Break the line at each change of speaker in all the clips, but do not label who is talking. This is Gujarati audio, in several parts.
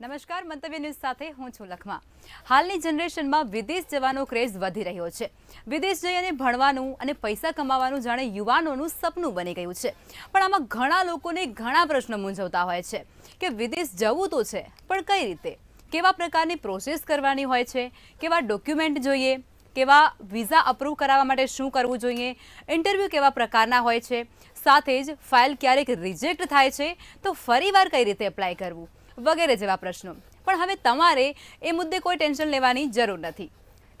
નમસ્કાર, મંતવ્ય ન્યૂઝ સાથે હું છું લખમા. હાલની જનરેશનમાં વિદેશ જવાનો ક્રેઝ વધી રહ્યો છે. વિદેશ જઈ અને ભણવાનું અને પૈસા કમાવાનું જાણે યુવાનોનું સપનું બની ગયું છે. પણ આમાં ઘણા લોકોને ઘણા પ્રશ્નો મૂંઝવતા હોય છે કે વિદેશ જવું તો છે, પણ કઈ રીતે, કેવા પ્રકારની પ્રોસેસ કરવાની હોય છે, કેવા ડોક્યુમેન્ટ જોઈએ, કેવા વિઝા અપ્રૂવ કરાવવા માટે શું કરવું જોઈએ, ઇન્ટરવ્યૂ કેવા પ્રકારના હોય છે, સાથે જ ફાઇલ ક્યારેક રિજેક્ટ થાય છે તો ફરીવાર કઈ રીતે એપ્લાય કરવું વગેરે જેવા પ્રશ્નો. પણ હવે તમારે એ મુદ્દે કોઈ ટેન્શન લેવાની જરૂર નથી,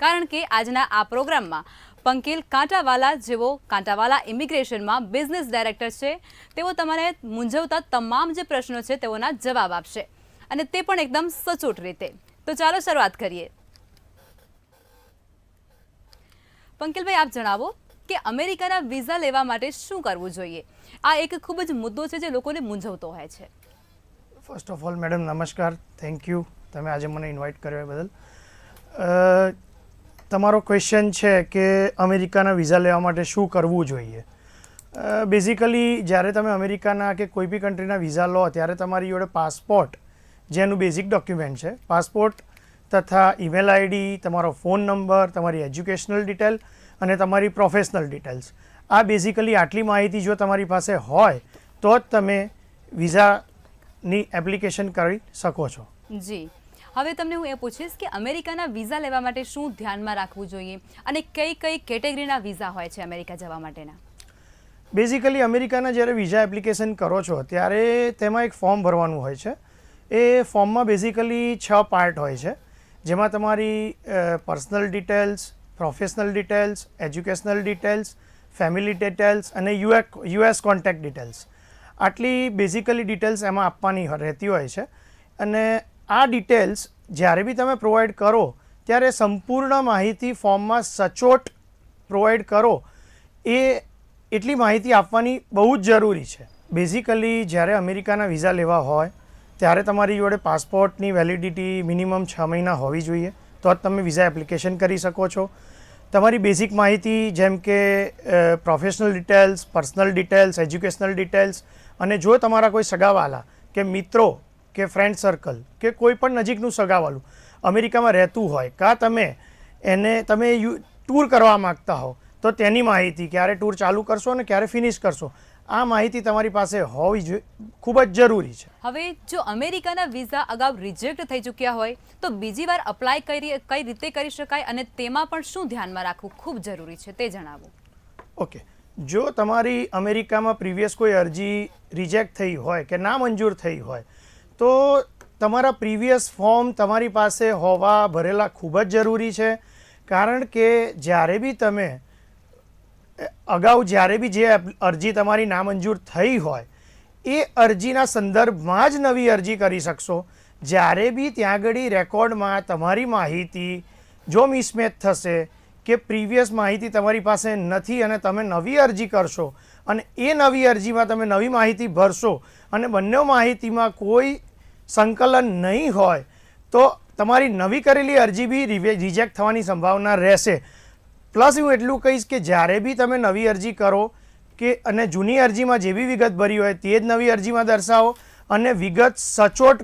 કારણ કે આજના આ પ્રોગ્રામમાં પંકિલ કાંટાવાલા, જેઓ કાંટાવાલા ઇમિગ્રેશનમાં બિઝનેસ ડાયરેક્ટર છે, તેઓ તમારે મૂંઝવતા તમામ જે પ્રશ્નો છે તેઓના જવાબ આપશે, અને તે પણ એકદમ સચોટ રીતે. તો ચાલો શરૂઆત કરીએ. પંકિલભાઈ, આપ જણાવો કે અમેરિકાના વિઝા લેવા માટે શું કરવું જોઈએ? આ એક ખૂબ જ મુદ્દો છે જે લોકોને મૂંઝવતો હોય છે.
ફર્સ્ટ ઓફ ઓલ મેડમ નમસ્કાર, થેન્ક યુ તમે આજે મને ઇન્વાઇટ કર્યો બદલ. તમારો ક્વેશ્ચન છે કે અમેરિકાના વિઝા લેવા માટે શું કરવું જોઈએ. બેઝિકલી જ્યારે તમે અમેરિકાના કે કોઈ બી કન્ટ્રીના વિઝા લો ત્યારે તમારી જોડે પાસપોર્ટ, જેનું બેઝિક ડોક્યુમેન્ટ છે, પાસપોર્ટ તથા ઈમેલ આઈડી, તમારો ફોન નંબર, તમારી એજ્યુકેશનલ ડિટેલ અને તમારી પ્રોફેશનલ ડિટેલ્સ, આ બેઝિકલી આટલી માહિતી જો તમારી પાસે હોય તો જ તમે વિઝાની એપ્લિકેશન કરી શકો છો.
જી, હવે તમને હું એ પૂછીશ કે અમેરિકાના વિઝા લેવા માટે શું ધ્યાનમાં રાખવું જોઈએ અને કઈ કઈ કેટેગરીના વિઝા હોય છે અમેરિકા જવા માટેના?
બેઝિકલી અમેરિકાના જ્યારે વિઝા એપ્લિકેશન કરો છો ત્યારે તેમાં એક ફોર્મ ભરવાનું હોય છે. એ ફોર્મમાં બેઝિકલી 6 પાર્ટ હોય છે, જેમાં તમારી personal details, professional details, educational details, family details અને યુએસ કોન્ટેક્ટ ડિટેલ્સ, આટલી બેઝિકલી ડિટેલ્સ એમાં આપવાની રહેતી હોય છે. અને આ ડિટેલ્સ જ્યારે બી તમે પ્રોવાઈડ કરો ત્યારે સંપૂર્ણ માહિતી ફોર્મમાં સચોટ પ્રોવાઈડ કરો, એ એટલી માહિતી આપવાની બહુ જ જરૂરી છે. બેઝિકલી જ્યારે અમેરિકાના વિઝા લેવા હોય ત્યારે તમારી જોડે પાસપોર્ટની વેલિડિટી મિનિમમ 6 મહિના હોવી જોઈએ, તો જ તમે વિઝા એપ્લિકેશન કરી શકો છો. તમારી બેઝિક માહિતી જેમ કે professional details, personal details, educational details, અને જો તમારા કોઈ સગાવાલા કે મિત્રો કે ફ્રેન્ડ સર્કલ કે કોઈ પણ નજીકનું સગાવાલું અમેરિકામાં રહેતું હોય, કાં તમે ટૂર કરવા માગતા હો તો તેની માહિતી, ક્યારે ટૂર ચાલુ કરશો અને ક્યારે ફિનિશ કરશો, આ માહિતી તમારી પાસે હોવી જોઈએ, ખૂબ જ જરૂરી છે.
હવે જો અમેરિકાના વિઝા અગાઉ રિજેક્ટ થઈ ચૂક્યા હોય તો બીજી વાર અપ્લાય કઈ રીતે કરી શકાય અને તેમાં પણ શું ધ્યાનમાં રાખવું ખૂબ જરૂરી છે તે જણાવો.
ઓકે, જો તમારી અમેરિકામાં પ્રીવિયસ કોઈ અરજી રિજેક્ટ થઈ હોય કે ના મંજૂર થઈ હોય તો તમારા પ્રીવિયસ ફોર્મ તમારી પાસે હોવા ભરેલા ખૂબ જ જરૂરી છે. કારણ કે જ્યારે બી તમે અગાઉ જ્યારે બી જે અરજી તમારી નામંજૂર થઈ હોય એ અરજીના સંદર્ભમાં જ નવી અરજી કરી શકશો. જ્યારે બી ત્યાં આગળ રેકોર્ડમાં તમારી માહિતી જો મિસમેચ થશે કે પ્રીવિયસ માહિતી તમારી પાસે નથી અને તમે નવી અરજી કરશો અને એ નવી અરજીમાં તમે નવી માહિતી ભરશો અને બંને માહિતીમાં કોઈ સંકલન નહીં હોય તો તમારી નવી કરેલી અરજી બી રિજેક્ટ થવાની સંભાવના રહેશે. પ્લસ હું એટલું કહીશ કે જ્યારે બી તમે નવી અરજી કરો કે અને જૂની અરજીમાં જે બી વિગત ભરી હોય તે જ નવી અરજીમાં દર્શાવો અને વિગત સચોટ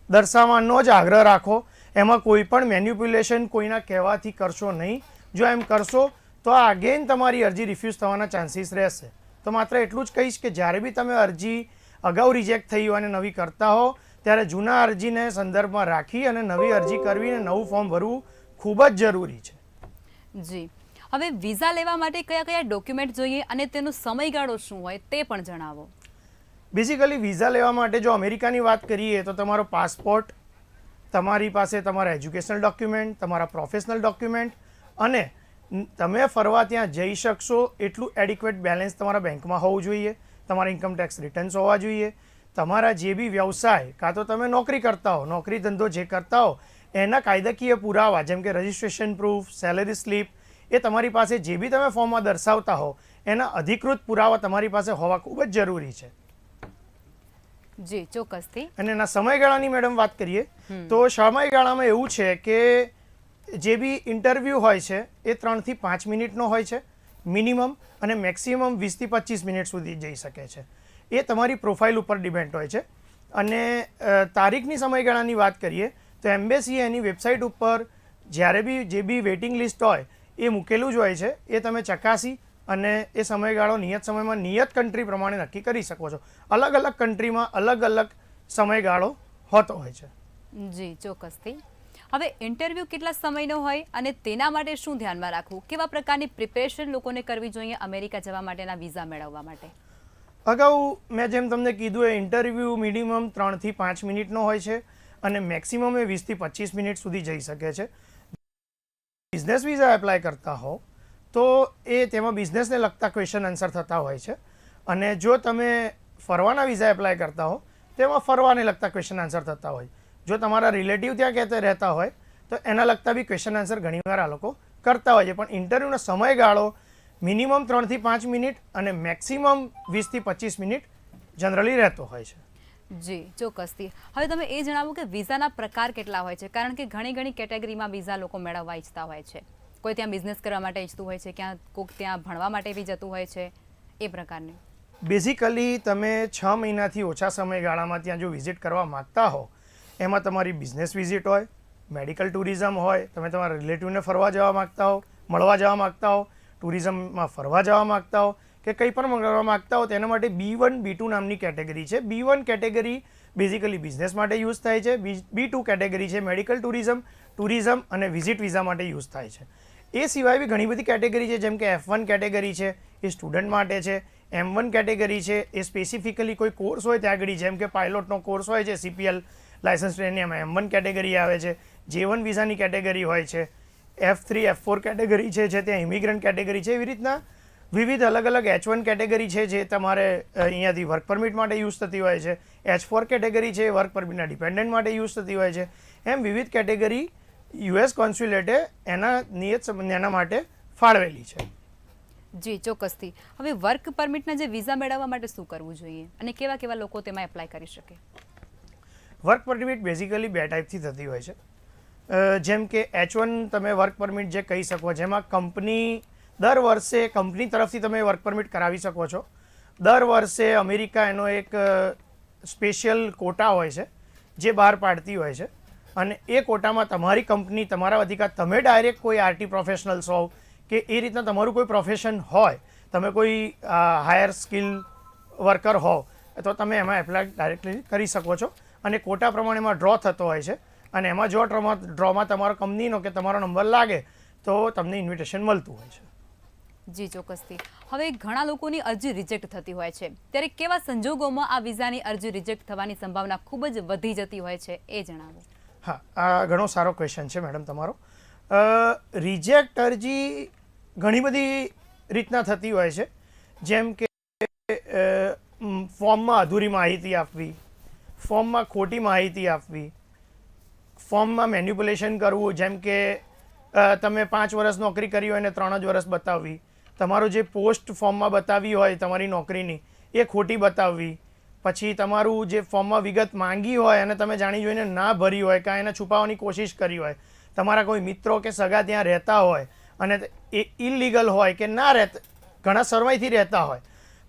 દર્શાવવાનો જ આગ્રહ રાખો. એમાં કોઈ પણ મેન્યુપ્યુલેશન કોઈના કહેવાથી કરશો નહીં. જો એમ કરશો તો અગેન તમારી અરજી રિફ્યુઝ થવાના ચાન્સીસ રહેશે. તો માત્ર એટલું જ કહીશ કે જ્યારે બી તમે અરજી અગાઉ રિજેક્ટ થઈ હોય અને નવી કરતા હો ત્યારે જૂના અરજીને સંદર્ભમાં રાખી અને નવી અરજી કરવી અને નવું ફોર્મ ભરવું ખૂબ જ જરૂરી છે.
જી, હવે વિઝા લેવા માટે કયા કયા ડોક્યુમેન્ટ જોઈએ અને તેનો સમયગાળો શું હોય તે પણ જણાવો.
બેઝિકલી વિઝા લેવા માટે જો અમેરિકાની વાત કરીએ તો તમારો પાસપોર્ટ, તમારી પાસે તમારા એજ્યુકેશનલ ડોક્યુમેન્ટ, તમારા પ્રોફેશનલ ડોક્યુમેન્ટ અને તમે ફરવા ત્યાં જઈ શકશો એટલું એડિક્વેટ બેલેન્સ તમારા બેંકમાં હોવું જોઈએ. તમારા ઇન્કમ ટેક્સ રિટર્ન્સ હોવા જોઈએ. તમારા જે બી વ્યવસાય, કાં તો તમે નોકરી કરતા હો, નોકરી ધંધો જે કરતા હો એના કાયદાકીય પુરાવા જેમ કે રજિસ્ટ્રેશન પ્રૂફ, સેલેરી સ્લીપ, એ તમારી પાસે જે બી તમે ફોર્મમાં દર્શાવતા હો એના અધિકૃત પુરાવા તમારી પાસે હોવા ખૂબ જ જરૂરી છે.
જી, ચોક્કસથી.
અને એના સમયગાળાની મેડમ વાત કરીએ તો સમયગાળામાં એવું છે કે જે બી ઇન્ટરવ્યૂ હોય છે એ 3 થી 5 મિનિટનો હોય છે મિનિમમ, અને મેક્સિમમ 20 થી 25 મિનિટ સુધી જઈ શકે છે. એ તમારી પ્રોફાઇલ ઉપર ડિપેન્ડ હોય છે. અને તારીખની સમયગાળાની વાત કરીએ તો એમ્બેસીએ એની વેબસાઇટ ઉપર જ્યારે બી જે બી વેઇટિંગ લિસ્ટ હોય એ મૂકેલું જ હોય છે, એ તમે ચકાસી અને એ સમયગાળો નિયત સમયમાં નિયત કન્ટ્રી પ્રમાણે નક્કી કરી શકો છો. અલગ અલગ કન્ટ્રીમાં અલગ અલગ સમયગાળો હોતો હોય છે.
જી ચોક્કસથી. હવે ઇન્ટરવ્યૂ કેટલા સમયનો હોય અને તેના માટે શું ધ્યાનમાં રાખવું, કેવા પ્રકારની પ્રિપેરેશન લોકોને કરવી જોઈએ અમેરિકા જવા માટેના વિઝા મેળવવા માટે?
અગાઉ મેં જેમ તમને કીધું એ ઇન્ટરવ્યૂ મિનિમમ 3 થી 5 મિનિટનો હોય છે અને મેક્સિમમ એ 20 થી 25 મિનિટ સુધી જઈ શકે છે. બિઝનેસ વિઝા એપ્લાય કરતા હો તો એ તેમાં બિઝનેસને લગતા ક્વેશ્ચન આન્સર થતા હોય છે, અને જો તમે ફરવાના વિઝા એપ્લાય કરતા હો તેમાં ફરવાને લગતા ક્વેશ્ચન આન્સર થતા હોય. જો તમારા રિલેટિવ ત્યાં કહેતા રહેતા હોય તો એના લગતા બી ક્વેશ્ચન આન્સર ઘણીવાર આ લોકો કરતા હોય છે. પણ ઇન્ટરવ્યૂનો સમયગાળો મિનિમમ 3 થી 5 મિનિટ અને મેક્સિમમ 20 થી 25 મિનિટ જનરલી રહેતો હોય છે.
જી ચોક્કસથી. હવે તમે એ જણાવો કે વિઝાના પ્રકાર કેટલા હોય છે, કારણ કે ઘણી કેટેગરીમાં વિઝા લોકો મેળવવા ઈચ્છતા હોય છે. કોઈ ત્યાં બિઝનેસ કરવા માટે ઈચ્છતું હોય છે, કોઈક ત્યાં ભણવા માટે બી જતું હોય છે, એ પ્રકારની.
બેઝિકલી તમે 6 મહિનાથી ઓછા સમયગાળામાં ત્યાં જો વિઝિટ કરવા માગતા હો, એમાં તમારી બિઝનેસ વિઝિટ હોય, મેડિકલ ટુરિઝમ હોય, તમે તમારા રિલેટિવને ફરવા જવા માગતા હો, મળવા જવા માગતા હો, ટુરિઝમમાં ફરવા જવા માગતા હો કે કંઈ પણ કરવા માગતા હો, તેના માટે B1 B2 નામની કેટેગરી છે. B1 કેટેગરી બેઝિકલી બિઝનેસ માટે યુઝ થાય છે. B2 કેટેગરી છે મેડિકલ ટુરિઝમ અને વિઝિટ વિઝા માટે યુઝ થાય છે. એ સિવાય બી ઘણી બધી કેટેગરી છે, જેમ કે F1 કેટેગરી છે, એ સ્ટુડન્ટ માટે છે. M1 કેટેગરી છે, એ સ્પેસિફિકલી કોઈ કોર્સ હોય ત્યાં આગળ, જેમ કે પાયલોટનો કોર્સ હોય છે, CPL લાયસન્સ ટ્રેનિંગ, એમાં M1 કેટેગરી આવે છે. J1 વિઝાની કેટેગરી હોય છે. F3 F4 કેટેગરી છે, જે ત્યાં ઇમિગ્રન્ટ કેટેગરી છે. એવી રીતના વિવિધ અલગ અલગ H1 કેટેગરી છે, જે તમારે અહીંયાથી વર્ક પરમિટ માટે યુઝ થતી હોય છે. H4 કેટેગરી છે, વર્ક પરમિટના ડિપેન્ડન્ટ માટે યુઝ થતી હોય છે. એમ વિવિધ કેટેગરી US કોન્સ્યુલેટે એના માટે ફાળવેલી છે.
જી ચોક્કસથી. હવે વર્ક પરમિટના જે વિઝા મેળવવા માટે શું કરવું જોઈએ અને કેવા કેવા લોકો તેમાં એપ્લાય કરી શકે?
વર્ક પરમિટ બેઝિકલી 2 ટાઈપથી થતી હોય છે. જેમ કે H1 તમે વર્ક પરમિટ જે કહી શકો, જેમાં કંપની દર વર્ષે કંપની તરફથી તમે વર્ક પરમિટ કરાવી શકો છો. દર વર્ષે અમેરિકા એનો એક સ્પેશિયલ કોટા હોય છે જે બહાર પાડતી હોય છે, અને એ કોટામાં તમારી કંપની તમારા વતીકા તમે ડાયરેક્ટ કોઈ આરટી પ્રોફેશનલ્સ હોવ કે એ રીતના તમારું કોઈ પ્રોફેશન હોય, તમે કોઈ હાયર સ્કિલ વર્કર હોવ તો તમે એમાં એપ્લાય ડાયરેક્ટલી કરી શકો છો. અને કોટા પ્રમાણે એમાં ડ્રો થતો હોય છે, અને એમાં જો ડ્રોમાં તમારો કંપનીનો કે તમારો નંબર લાગે તો તમને ઇન્વિટેશન મળતું હોય છે.
જી ચોક્કસથી. હવે ઘણા લોકોની અરજી રિજેક્ટ થતી હોય છે, ત્યારે કેવા સંજોગોમાં આ વિઝાની અરજી રિજેક્ટ થવાની સંભાવના ખૂબ જ વધી જતી હોય છે, એ જણાવો.
હા, આ ઘણો સારો ક્વેશ્ચન છે મેડમ તમારો. રિજેક્ટ અરજી ઘણી બધી રીતના થતી હોય છે, જેમ કે ફોર્મમાં અધૂરી માહિતી આપવી, ફોર્મમાં ખોટી માહિતી આપવી, ફોર્મમાં મેન્યુપ્યુલેશન કરવું, જેમ કે તમે 5 વર્ષ નોકરી કરી હોય અને 3 જ વર્ષ બતાવવી, તમારો જે પોસ્ટ ફોર્મમાં બતાવી હોય તમારી નોકરીની એ ખોટી બતાવવી, પછી તમારું જે ફોર્મમાં વિગત માંગી હોય અને તમે જાણી જોઈને ના ભરી હોય કાં એને છુપાવવાની કોશિશ કરી હોય, તમારા કોઈ મિત્રો કે સગા ત્યાં રહેતા હોય અને એ ઇલીગલ હોય કે ના રહેતા, ઘણા સમયથી રહેતા હોય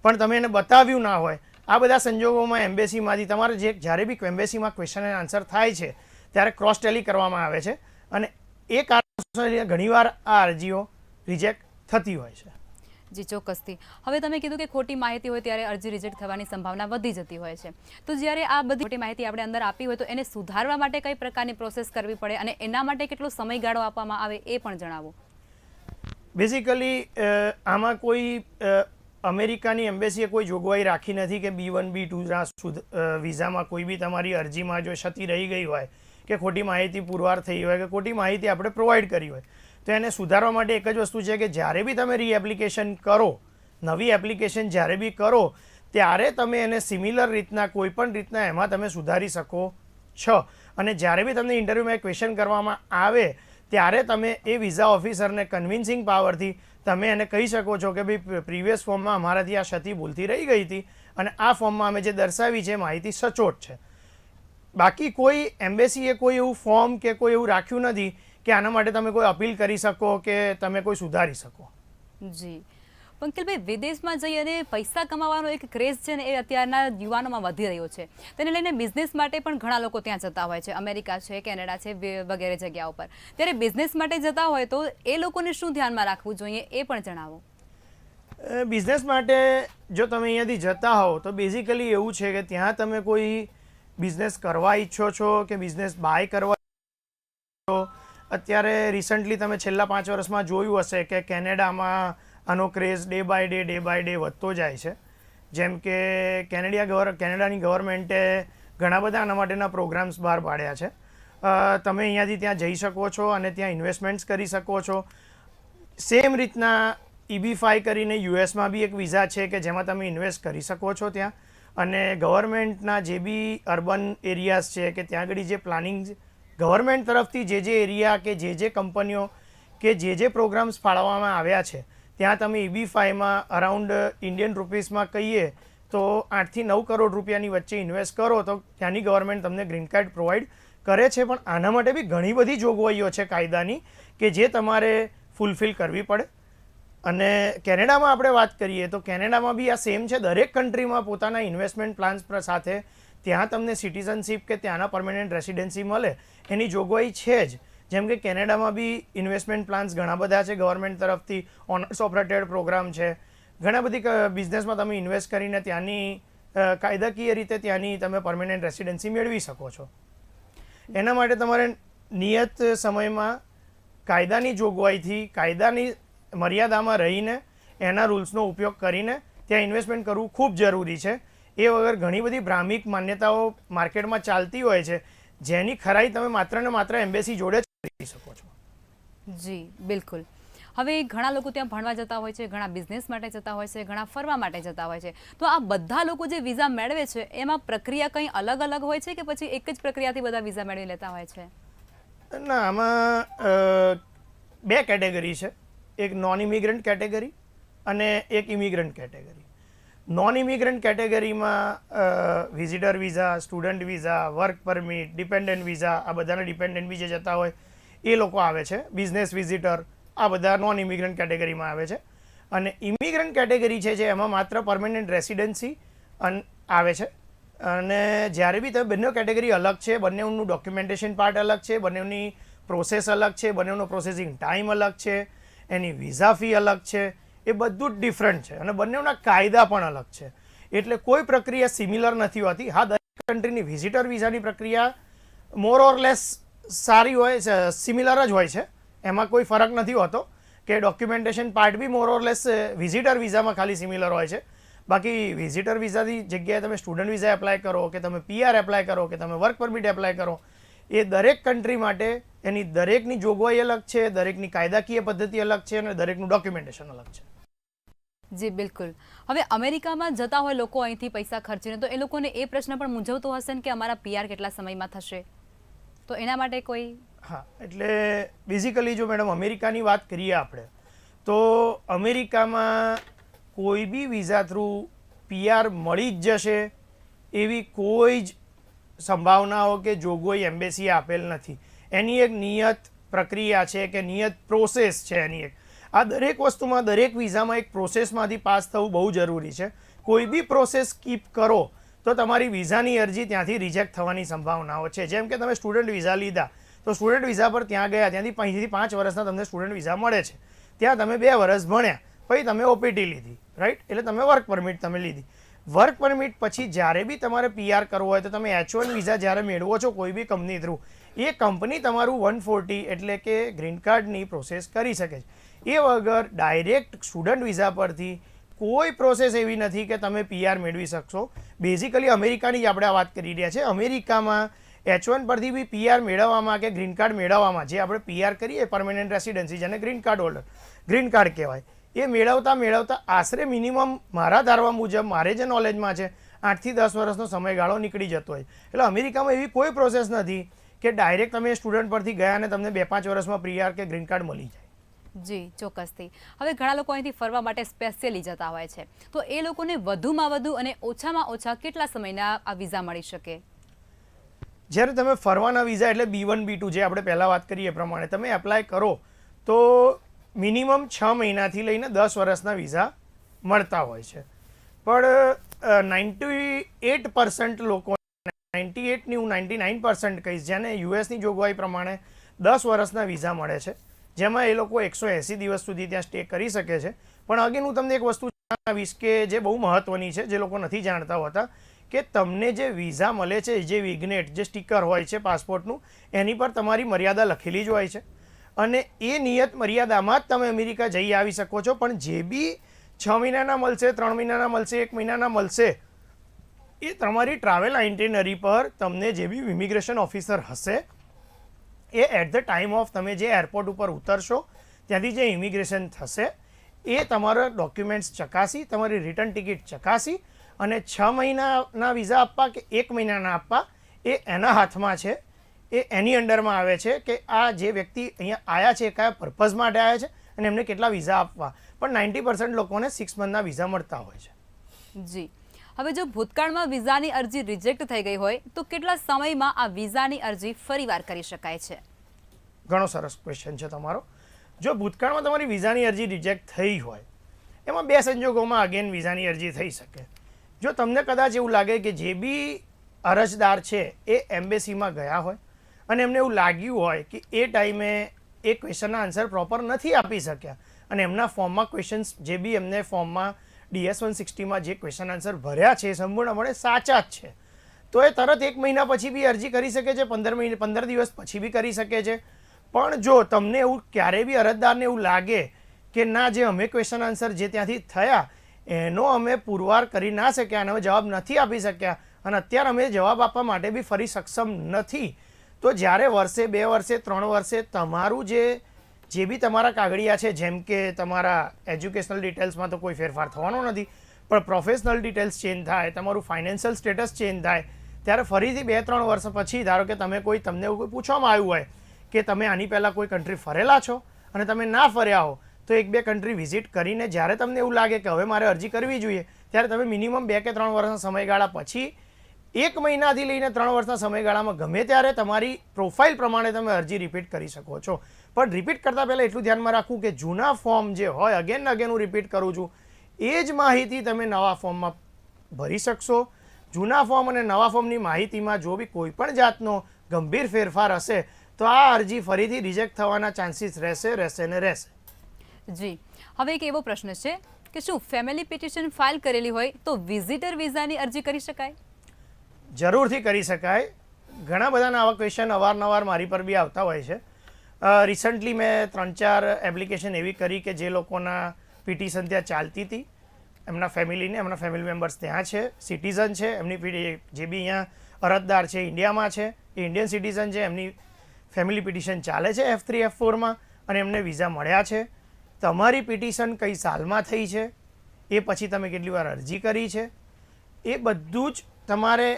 પણ તમે એને બતાવ્યું ના હોય, આ બધા સંજોગોમાં એમ્બેસીમાંથી તમારે જ્યારે બી એમ્બેસીમાં ક્વેશ્ચન એન્ડ આન્સર થાય છે ત્યારે ક્રોસ ટેલી કરવામાં આવે છે, અને એ કારણોસર ઘણીવાર આ અરજીઓ રિજેક્ટ થતી હોય છે.
જી ચોક્કસથી. હવે તમે કીધું કે ખોટી માહિતી હોય ત્યારે અરજી રિજેક્ટ થવાની સંભાવના વધી જતી હોય છે, તો જ્યારે આ બધી ખોટી માહિતી આપણે અંદર આપી હોય તો એને સુધારવા માટે કઈ પ્રકારની પ્રોસેસ કરવી પડે અને એના માટે કેટલો સમયગાળો આપવામાં આવે એ પણ જણાવો.
બેઝિકલી આમાં કોઈ અમેરિકાની એમ્બેસીએ કોઈ જોગવાઈ રાખી નથી કે B1 B2 વિઝામાં કોઈ બી તમારી અરજીમાં જો ક્ષતિ રહી ગઈ હોય કે ખોટી માહિતી પુરવાર થઈ હોય કે ખોટી માહિતી આપણે પ્રોવાઈડ કરી હોય તો એને સુધારવા માટે એક જ વસ્તુ છે કે જ્યારે બી તમે રીએપ્લિકેશન કરો, નવી એપ્લિકેશન જ્યારે બી કરો ત્યારે તમે એને સિમિલર રીતના કોઈ પણ રીતના એમાં તમે સુધારી શકો છો. અને જ્યારે બી તમને ઇન્ટરવ્યૂમાં ક્વેશ્ચન કરવામાં આવે ત્યારે તમે એ વિઝા ઓફિસરને કન્વિન્સિંગ પાવરથી તમે એને કહી શકો છો કે ભાઈ પ્રીવિયસ ફોર્મમાં અમારાથી આ ક્ષતિ ભૂલથી રહી ગઈ હતી અને આ ફોર્મમાં અમે જે દર્શાવી છે માહિતી સચોટ છે. બાકી કોઈ એમ્બેસીએ કોઈ એવું ફોર્મ કે કોઈ એવું રાખ્યું નથી કે આના માટે તમે કોઈ અપીલ કરી શકો કે તમે કોઈ સુધારી શકો.
જી પંકિલભાઈ, વિદેશમાં જઈ અને પૈસા કમાવાનો એક ક્રેઝ છે ને એ અત્યારના યુવાનોમાં વધી રહ્યો છે. તેને લઈને બિઝનેસ માટે પણ ઘણા લોકો ત્યાં જતા હોય છે. અમેરિકા છે, કેનેડા છે, વગેરે જગ્યાઓ પર. ત્યારે બિઝનેસ માટે જતા હોય તો એ લોકોને શું ધ્યાનમાં રાખવું જોઈએ એ પણ જણાવો.
બિઝનેસ માટે જો તમે અહીંયાથી જતા હોવ તો બેઝિકલી એવું છે કે ત્યાં તમે કોઈ બિઝનેસ કરવા ઈચ્છો છો કે બિઝનેસ બાય કરવા ઈચ્છો છો. અત્યારે રિસન્ટલી તમે છેલ્લા 5 વર્ષમાં જોયું હશે કે કેનેડામાં આનો ક્રેઝ ડે બાય ડે વધતો જાય છે. જેમ કે કેનેડાની ગવર્મેન્ટે ઘણા બધા આના માટેના પ્રોગ્રામ્સ બહાર પાડ્યા છે. તમે અહીંયાથી ત્યાં જઈ શકો છો અને ત્યાં ઇન્વેસ્ટમેન્ટ્સ કરી શકો છો. સેમ રીતના EB-5 કરીને યુએસમાં બી એક વિઝા છે કે જેમાં તમે ઇન્વેસ્ટ કરી શકો છો ત્યાં. અને ગવર્મેન્ટના જે બી અર્બન એરિયાઝ છે કે ત્યાં આગળ જે પ્લાનિંગ ગવર્મેન્ટ તરફથી જે એરિયા કે જે કંપનીઓ કે જે પ્રોગ્રામ્સ ફાળવવામાં આવ્યા છે ત્યાં તમે EB-5માં અરાઉન્ડ ઇન્ડિયન રૂપીસમાં કહીએ તો 8 થી 9 કરોડ રૂપિયાની વચ્ચે ઇન્વેસ્ટ કરો તો ત્યાંની ગવર્મેન્ટ તમને ગ્રીન કાર્ડ પ્રોવાઈડ કરે છે. પણ આના માટે બી ઘણી બધી જોગવાઈઓ છે કાયદાની કે જે તમારે ફૂલફિલ કરવી પડે. અને કેનેડામાં આપણે વાત કરીએ તો કેનેડામાં બી આ સેમ છે. દરેક કન્ટ્રીમાં પોતાના ઇન્વેસ્ટમેન્ટ પ્લાન્સ સાથે ત્યાં તમને સિટીઝનશીપ કે ત્યાંના પરમેનન્ટ રેસિડેન્સી મળે એની જોગવાઈ છે જ. જેમ કે કેનેડામાં બી ઇન્વેસ્ટમેન્ટ પ્લાન્સ ઘણા બધા છે ગવર્મેન્ટ તરફથી. ઓનર્સ ઓપરેટેડ પ્રોગ્રામ છે. ઘણા બધી બિઝનેસમાં તમે ઇન્વેસ્ટ કરીને ત્યાંની કાયદાકીય રીતે ત્યાંની તમે પરમેનન્ટ રેસિડેન્સી મેળવી શકો છો. એના માટે તમારે નિયત સમયમાં કાયદાની જોગવાઈથી કાયદાની મર્યાદામાં રહીને એના રૂલ્સનો ઉપયોગ કરીને ત્યાં ઇન્વેસ્ટમેન્ટ કરવું ખૂબ જરૂરી છે. એ વગર ઘણી બધી ભ્રામિક માન્યતાઓ માર્કેટમાં ચાલતી હોય છે જેની ખરાઈ તમે માત્ર ને માત્ર એમ્બેસી જોડે જ કરી શકો છો.
જી બિલકુલ. હવે ઘણા લોકો ત્યાં ભણવા જતા હોય છે, ઘણા બિઝનેસ માટે જતા હોય છે, ઘણા ફરવા માટે જતા હોય છે. તો આ બધા લોકો જે વિઝા મેળવે છે એમાં પ્રક્રિયા કંઈ અલગ અલગ હોય છે કે પછી એક જ પ્રક્રિયાથી બધા વિઝા મેળવી લેતા હોય છે?
ના, આમાં 2 કેટેગરી છે. એક નોન ઇમિગ્રન્ટ કેટેગરી અને એક ઇમિગ્રન્ટ કેટેગરી. નોન ઇમિગ્રન્ટ કેટેગરીમાં visitor visa, student visa, work permit, dependent visa, આ બધાના ડિપેન્ડન્ટ બી જે જતા હોય એ લોકો આવે છે. બિઝનેસ વિઝિટર આ બધા નોન ઇમિગ્રન્ટ કેટેગરીમાં આવે છે. અને ઇમિગ્રન્ટ કેટેગરી છે જે એમાં માત્ર પરમેનન્ટ રેસિડેન્સી આવે છે. અને જ્યારે બી તમે બંને કેટેગરી અલગ છે, બંનેનું ડોક્યુમેન્ટેશન પાર્ટ અલગ છે, બંનેની પ્રોસેસ અલગ છે, બંનેનો પ્રોસેસિંગ ટાઈમ અલગ છે, એની વિઝા ફી અલગ છે. એ બધું જ ડિફરન્ટ છે અને બંનેના કાયદા પણ અલગ છે. એટલે કોઈ પ્રક્રિયા સિમિલર નથી હોતી. હા, દરેક કન્ટ્રીની વિઝિટર વિઝાની પ્રક્રિયા મોર ઓર લેસ સારી હોય છે, સિમિલર જ હોય છે. એમાં કોઈ ફરક નથી હોતો કે ડોક્યુમેન્ટેશન પાર્ટ બી મોર ઓર લેસ વિઝિટર વિઝામાં ખાલી સિમિલર હોય છે. બાકી વિઝિટર વિઝાની જગ્યાએ તમે સ્ટુડન્ટ વિઝા એપ્લાય કરો કે તમે PR એપ્લાય કરો કે તમે વર્ક પરમિટ એપ્લાય કરો, એ દરેક કન્ટ્રી માટે એની દરેકની જોગવાઈ અલગ છે, દરેકની કાયદાકીય પદ્ધતિ અલગ છે અને દરેકનું ડોક્યુમેન્ટેશન અલગ છે.
જી બિલકુલ. હવે અમેરિકામાં જતા હોય લોકો અહીંથી પૈસા ખર્ચીને, તો એ લોકોને એ પ્રશ્ન પણ મૂંઝવતો હશે ને કે અમારા PR કેટલા સમયમાં થશે, તો એના માટે કોઈ?
હા, એટલે બેઝિકલી જો મેડમ અમેરિકાની વાત કરીએ આપણે તો અમેરિકામાં કોઈ બી વિઝા થ્રુ PR મળી જ જશે એવી કોઈ જ સંભાવનાઓ કે જોગવાઈ એમ્બેસીએ આપેલ નથી. એની એક નિયત પ્રક્રિયા છે કે નિયત પ્રોસેસ છે એની એક. આ દરેક વસ્તુમાં દરેક વિઝામાં એક પ્રોસેસમાંથી પાસ થવું બહુ જરૂરી છે. કોઈ બી પ્રોસેસ સ્કીપ કરો તો તમારી વિઝાની અરજી ત્યાંથી રિજેક્ટ થવાની સંભાવનાઓ છે. જેમ કે તમે સ્ટુડન્ટ વિઝા લીધા તો સ્ટુડન્ટ વિઝા પર ત્યાં ગયા, ત્યાંથી 5 વર્ષના તમને સ્ટુડન્ટ વિઝા મળે છે. ત્યાં તમે 2 વર્ષ ભણ્યા, પછી તમે OPT લીધી, રાઈટ? એટલે તમે વર્ક પરમિટ તમે લીધી. વર્ક પરમિટ પછી જ્યારે બી તમારે PR કરવો હોય તો તમે H1 વિઝા જ્યારે મેળવો છો કોઈ બી કંપની થ્રુ, એ કંપની તમારું 140 એટલે કે ગ્રીન કાર્ડની પ્રોસેસ કરી શકે છે. એ વગર ડાયરેક્ટ સ્ટુડન્ટ વિઝા પરથી કોઈ પ્રોસેસ એવી નથી કે તમે PR મેળવી શકશો. બેઝિકલી અમેરિકાની જ આપણે વાત કરી રહ્યા છીએ. અમેરિકામાં H1 પરથી બી PR મેળવવામાં કે ગ્રીન કાર્ડ મેળવવામાં, જે આપણે PR કરીએ પરમેનન્ટ રેસિડેન્સી, જેને green card holder, green card કહેવાય, એ મેળવતા આશરે મિનિમમ મારા ધારવા મુજબ, મારે જે નોલેજમાં છે, 8 થી 10 વર્ષનો સમયગાળો નીકળી જતો હોય. એટલે અમેરિકામાં એવી કોઈ પ્રોસેસ નથી કે ડાયરેક્ટ તમે સ્ટુડન્ટ પરથી ગયા અને તમને 2-5 વર્ષમાં PR કે ગ્રીન કાર્ડ મળી જાય.
જી ચોક્કસથી. હવે ઘણા લોકો અહીંથી ફરવા માટે સ્પેશિયલી જતા હોય છે, તો એ લોકોને વધુમાં વધુ અને ઓછામાં ઓછા કેટલા સમયના આ વિઝા મળી શકે?
જ્યારે તમે ફરવાના વિઝા એટલે B1 B2 જે આપણે પહેલાં વાત કરીએ એ પ્રમાણે તમે એપ્લાય કરો તો મિનિમમ 6 મહિનાથી લઈને 10 વર્ષના વિઝા મળતા હોય છે. પણ 98% લોકો 98ની હું 99% કહીશ જેને યુએસની જોગવાઈ પ્રમાણે 10 વર્ષના વિઝા મળે છે, જેમાં એ લોકો 180 દિવસ સુધી ત્યાં સ્ટે કરી શકે છે. પણ અગેન હું તમને એક વસ્તુ જણાવીશ કે જે બહુ મહત્ત્વની છે, જે લોકો નથી જાણતા હોતા, કે તમને જે વિઝા મળે છે, જે વિગ્નેટ જે સ્ટીકર હોય છે પાસપોર્ટનું, એની પર તમારી મર્યાદા લખેલી જ હોય છે અને એ નિયત મર્યાદામાં જ તમે અમેરિકા જઈ આવી શકો છો. પણ જે બી 6 મહિનાના મળશે, 3 મહિનાના મળશે, 1 મહિનાના મળશે, એ તમારી ટ્રાવેલ આઇન્ટિનરી પર તમને જે બી ઇમિગ્રેશન ઓફિસર હશે A at the time of તમે જે એરપોર્ટ ઉપર ઉતરશો ત્યાંથી જે ઇમિગ્રેશન થશે એ તમારા ડોક્યુમેન્ટ્સ ચકાસી, તમારી રિટર્ન ટિકિટ ચકાસી અને 6 મહિનાના વિઝા આપવા કે 1 મહિનાના આપવા એ એના હાથમાં છે. એ એની અંડરમાં આવે છે કે આ જે વ્યક્તિ અહીંયા આવ્યા છે કયા પર્પઝ માટે આવ્યા છે અને એમને કેટલા વિઝા આપવા. પણ 90% લોકોને 6 મંથના વિઝા મળતા હોય છે.
જી, હવે જો ભૂતકાળમાં વિઝાની અરજી રિજેક્ટ થઈ ગઈ હોય તો કેટલા સમયમાં આ વિઝાની અરજી ફરીવાર કરી શકાય છે?
ઘણો સરસ ક્વેશ્ચન છે તમારો. જો ભૂતકાળમાં તમારી વિઝાની અરજી રિજેક્ટ થઈ હોય, એમાં 2 સંજોગોમાં અગેન વિઝાની અરજી થઈ શકે. જો તમને કદાચ એવું લાગે કે જે બી અરજદાર છે એ એમ્બેસીમાં ગયા હોય અને એમને એવું લાગ્યું હોય કે એ ટાઈમે એ ક્વેશ્ચનના આન્સર પ્રોપર નથી આપી શક્યા અને એમના ફોર્મમાં ક્વેશ્ચન્સ જે બી એમને ફોર્મમાં DS-160માં જે ક્વેશ્ચન આન્સર ભર્યા છે એ સંપૂર્ણપણે સાચા જ છે, તો એ તરત 1 મહિના પછી બી અરજી કરી શકે છે, 15 દિવસ પછી બી કરી શકે છે. પણ જો તમને એવું ક્યારેય બી અરજદારને એવું લાગે કે ના, જે અમે ક્વેશ્ચન આન્સર જે ત્યાંથી થયા એનો અમે પુરવાર કરી ના શક્યા અને અમે જવાબ નથી આપી શક્યા અને અત્યારે અમે જવાબ આપવા માટે બી ફરી સક્ષમ નથી, તો જ્યારે વર્ષે, 2 વર્ષે, 3 વર્ષે તમારું જે બી તમારા કાગળિયા છે, જેમ કે તમારા એજ્યુકેશનલ ડિટેલ્સમાં તો કોઈ ફેરફાર થવાનો નથી, પણ પ્રોફેશનલ ડિટેલ્સ ચેન્જ થાય, તમારું ફાઇનાન્શિયલ સ્ટેટસ ચેન્જ થાય, ત્યારે ફરીથી 2-3 વર્ષ પછી ધારો કે તમને એવું કોઈ પૂછવામાં આવ્યું હોય કે તમે આની પહેલાં કોઈ કન્ટ્રી ફરેલા છો અને તમે ના ફર્યા હો, તો 1-2 કન્ટ્રી વિઝિટ કરીને જ્યારે તમને એવું લાગે કે હવે મારે અરજી કરવી જોઈએ, ત્યારે તમે મિનિમમ 2 કે 3 વર્ષના સમયગાળા પછી 1 મહિનાથી લઈને 3 વર્ષના સમયગાળામાં ગમે ત્યારે તમારી પ્રોફાઇલ પ્રમાણે તમે અરજી રિપીટ કરી શકો છો. પણ રિપીટ કરતાં પહેલાં એટલું ધ્યાનમાં રાખવું કે જૂના ફોર્મ જે હોય, અગેન ને અગેન હું રિપીટ કરું છું, એ જ માહિતી તમે નવા ફોર્મમાં ભરી શકશો. જૂના ફોર્મ અને નવા ફોર્મની માહિતીમાં જો બી કોઈ પણ જાતનો ગંભીર ફેરફાર હશે તો આ અરજી ફરીથી રિજેક્ટ થવાના ચાન્સીસ રહેશે ને રહેશે.
જી, હવે એક એવો પ્રશ્ન છે કે શું ફેમિલી પિટિશન ફાઇલ કરેલી હોય તો વિઝિટર વિઝાની અરજી કરી શકાય?
જરૂરથી કરી શકાય. ઘણા બધાના આવા ક્વેશ્ચન અવારનવાર મારી પર બી આવતા હોય છે. રિસન્ટલી મેં 3-4 એપ્લિકેશન એવી કરી કે જે લોકોના પિટિશન ત્યાં ચાલતી હતી, એમના ફેમિલી મેમ્બર્સ ત્યાં છે, સિટીઝન છે, એમની જે બી અહીંયા અરજદાર છે ઇન્ડિયામાં છે, એ ઇન્ડિયન સિટીઝન છે, એમની ફેમિલી પિટિશન ચાલે છે F3 F4માં અને એમને વિઝા મળ્યા છે. તમારી પિટિશન કઈ સાલમાં થઈ છે, એ પછી તમે કેટલી વાર અરજી કરી છે, એ બધું જ તમારે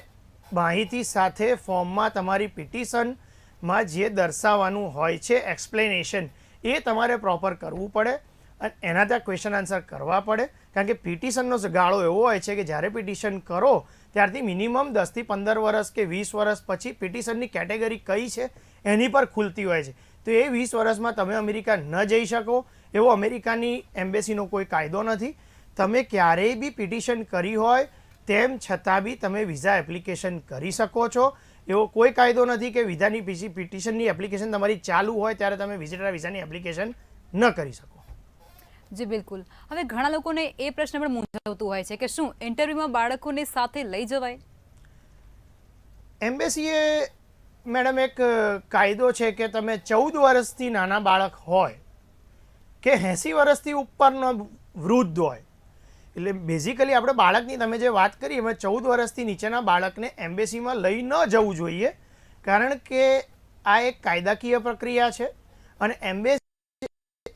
માહિતી સાથે ફોર્મમાં તમારી પિટિશનમાં જે દર્શાવવાનું હોય છે એક્સપ્લેનેશન, એ તમારે પ્રોપર કરવું પડે અને એના ત્યાં ક્વેશ્ચન આન્સર કરવા પડે. કારણ કે પિટિશનનો ગાળો એવો હોય છે કે જ્યારે પિટિશન કરો ત્યારથી મિનિમમ 10થી 15 વર્ષ કે 20 વર્ષ પછી પિટિશનની કેટેગરી કઈ છે એની પર ખુલતી હોય છે. તો એ 20 વર્ષમાં તમે અમેરિકા ન જઈ શકો એવો અમેરિકાની એમ્બેસીનો કોઈ કાયદો નથી. તમે ક્યારેય બી પિટિશન કરી હોય તેમ છતાં બી તમે વિઝા એપ્લિકેશન કરી શકો છો. એવો કોઈ કાયદો નથી કે વિઝાની પિટિશનની એપ્લિકેશન તમારી ચાલુ હોય ત્યારે તમે વિઝિટર વિઝાની એપ્લિકેશન ન કરી શકો.
જી બિલકુલ. હવે ઘણા લોકોને એ પ્રશ્ન પણ મૂંઝવતું હોય છે કે શું ઇન્ટરવ્યૂમાં બાળકોને સાથે લઈ જવાય?
એમ્બેસીએ મેડમ એક કાયદો છે કે તમે 14 વર્ષથી નાના બાળક હોય કે 80 વર્ષથી ઉપરનો વૃદ્ધ હોય, એટલે બેઝિકલી આપણે બાળકની તમે જે વાત કરી એમાં 14 વર્ષથી નીચેના બાળકને એમ્બેસીમાં લઈ ન જવું જોઈએ, કારણ કે આ એક કાયદાકીય પ્રક્રિયા છે અને એમ્બેસી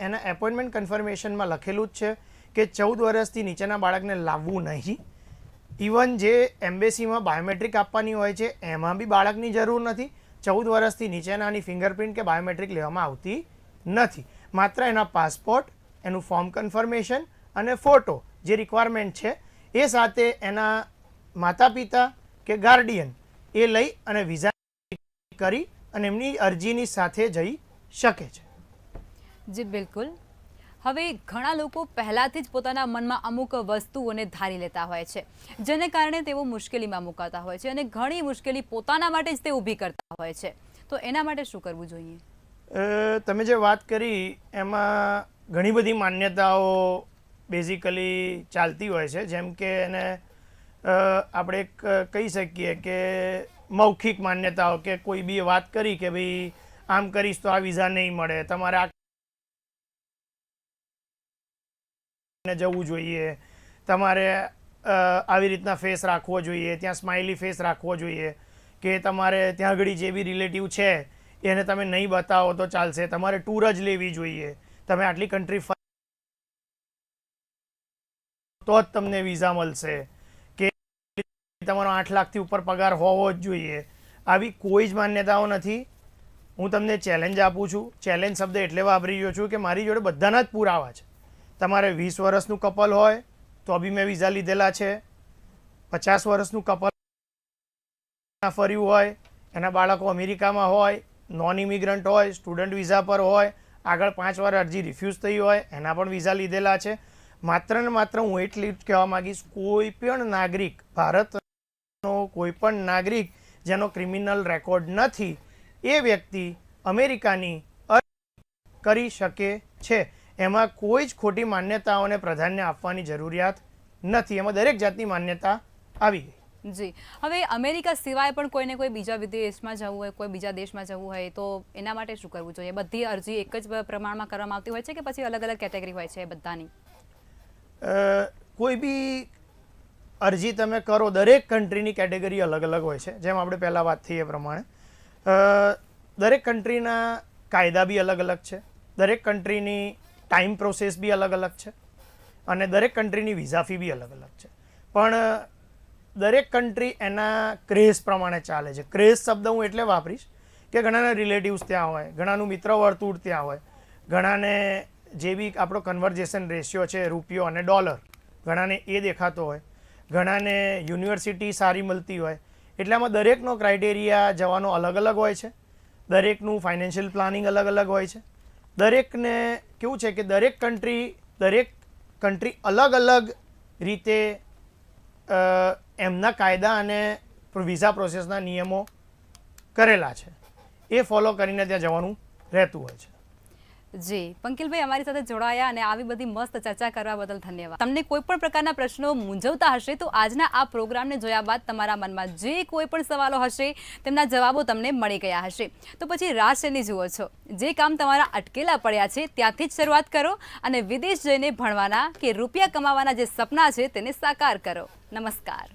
એના એપોઇન્ટમેન્ટ કન્ફર્મેશનમાં લખેલું જ છે કે 14 વર્ષથી નીચેના બાળકને લાવવું નહીં. ઇવન જે એમ્બેસીમાં બાયોમેટ્રિક આપવાની હોય છે એમાં બી બાળકની જરૂર નથી. 14 વર્ષથી નીચેનાની ફિંગરપ્રિન્ટ કે બાયોમેટ્રિક લેવામાં આવતી નથી. માત્ર એના પાસપોર્ટ, એનું ફોર્મ કન્ફર્મેશન અને ફોટો જે રિક્વાયરમેન્ટ છે એ સાથે એના માતા પિતા કે ગાર્ડિયન એ લઈ અને વિઝા કરી અને એમની અરજીની સાથે જઈ શકે છે.
જી બિલકુલ. હવે ઘણા લોકો પહેલાથી જ પોતાના મનમાં અમુક વસ્તુઓને ધારી લેતા હોય છે, જેને કારણે તેઓ મુશ્કેલીમાં મુકાતા હોય છે અને ઘણી મુશ્કેલી પોતાના માટે જ તે ઊભી કરતા હોય છે. તો એના માટે શું કરવું જોઈએ?
તમે જે વાત કરી એમાં ઘણી બધી માન્યતાઓ બેઝિકલી ચાલતી હોય છે. જેમ કે એને આપણે કહી શકીએ કે મૌખિક માન્યતાઓ, કે કોઈ બી વાત કરી કે ભાઈ આમ કરીશ તો આ વિઝા નહીં મળે, તમારે આ જવું જોઈએ, તમારે આવી રીતના ફેસ રાખવો જોઈએ, ત્યાં સ્માઇલી ફેસ રાખવો જોઈએ, કે તમારે ત્યાં આગળ જે બી રિલેટિવ છે એને તમે નહીં બતાવો તો ચાલશે, તમારે ટૂર જ લેવી જોઈએ, તમે આટલી કન્ટ્રી તો જ તમને વિઝા મળશે, કે તમારો 8 લાખથી ઉપર પગાર હોવો જ જોઈએ. આવી કોઈ જ માન્યતાઓ નથી. હું તમને ચેલેન્જ આપું છું. ચેલેન્જ શબ્દ એટલે વાપરી રહ્યો છું કે મારી જોડે બધાના જ પુરાવા છે. તમારે 20 વર્ષનું કપલ હોય તો બી મેં વિઝા લીધેલા છે. 50 વર્ષનું કપલ ફર્યું હોય, એના બાળકો અમેરિકામાં હોય, નોન ઇમિગ્રન્ટ હોય, સ્ટુડન્ટ વિઝા પર હોય, આગળ 5 વાર અરજી રિફ્યુઝ થઈ હોય, એના પણ વિઝા લીધેલા છે. માત્ર ને માત્ર હું એટલી જ કહેવા માગીશ, કોઈ પણ નાગરિક, ભારતનો કોઈ પણ નાગરિક જેનો ક્રિમિનલ રેકોર્ડ નથી, એ વ્યક્તિ અમેરિકાની અરજી કરી શકે છે. એમાં કોઈ જ ખોટી માન્યતાઓને પ્રાધાન્ય આપવાની જરૂરિયાત નથી. એમાં દરેક જાતની માન્યતા આવી ગઈ.
જી, હવે અમેરિકા સિવાય પણ કોઈને કોઈ બીજા વિદેશમાં જવું હોય, કોઈ બીજા દેશમાં જવું હોય, તો એના માટે શું કરવું જોઈએ? બધી અરજી એક જ પ્રમાણમાં કરવામાં આવતી હોય છે કે પછી અલગ અલગ કેટેગરી હોય છે બધાની?
કોઈ બી અરજી તમે કરો, દરેક કન્ટ્રીની કેટેગરી અલગ અલગ હોય છે. જેમ આપણે પહેલાં વાત થઈ એ પ્રમાણે દરેક કન્ટ્રીના કાયદા બી અલગ અલગ છે, દરેક કન્ટ્રીની ટાઈમ પ્રોસેસ બી અલગ અલગ છે, અને દરેક કન્ટ્રીની વિઝા ફી બી અલગ અલગ છે. પણ દરેક કન્ટ્રી એના ક્રેઝ પ્રમાણે ચાલે છે. ક્રેઝ શબ્દ હું એટલે વાપરીશ કે ઘણાના રિલેટિવ્સ ત્યાં હોય, ઘણાનું મિત્ર વર્તુળ ત્યાં હોય, ઘણાને જે બી આપણો કન્વર્જેશન રેશિયો છે રૂપિયો અને ડોલર, ઘણાને એ દેખાતો હોય, ઘણાને યુનિવર્સિટી સારી મળતી હોય. એટલે આમાં દરેકનો ક્રાઇટેરિયા જવાનો અલગ અલગ હોય છે. દરેકનું ફાઇનાન્શિયલ પ્લાનિંગ અલગ અલગ હોય છે. દરેકને કેવું છે કે દરેક કન્ટ્રી અલગ અલગ રીતે એમના કાયદા અને વિઝા પ્રોસેસના નિયમો કરેલા છે. એ ફોલો કરીને ત્યાં જવાનું રહેતું હોય છે.
જી, પંકિલભાઈ અમારી સાથે જોડાયા અને આવી બધી મસ્ત ચર્ચા કરવા બદલ ધન્યવાદ. તમને કોઈ પણ પ્રકારના પ્રશ્નો મૂંઝવતા હશે તો આજના આ પ્રોગ્રામને જોયા બાદ તમારા મનમાં જે કોઈ પણ સવાલો હશે તેમના જવાબો તમને મળી ગયા હશે. તો પછી રાહ શેની જુઓ છો? જે કામ તમારા અટકેલા પડ્યા છે ત્યાંથી જ શરૂઆત કરો અને વિદેશ જઈને ભણવાના કે રૂપિયા કમાવાના જે સપના છે તેને સાકાર કરો. નમસ્કાર.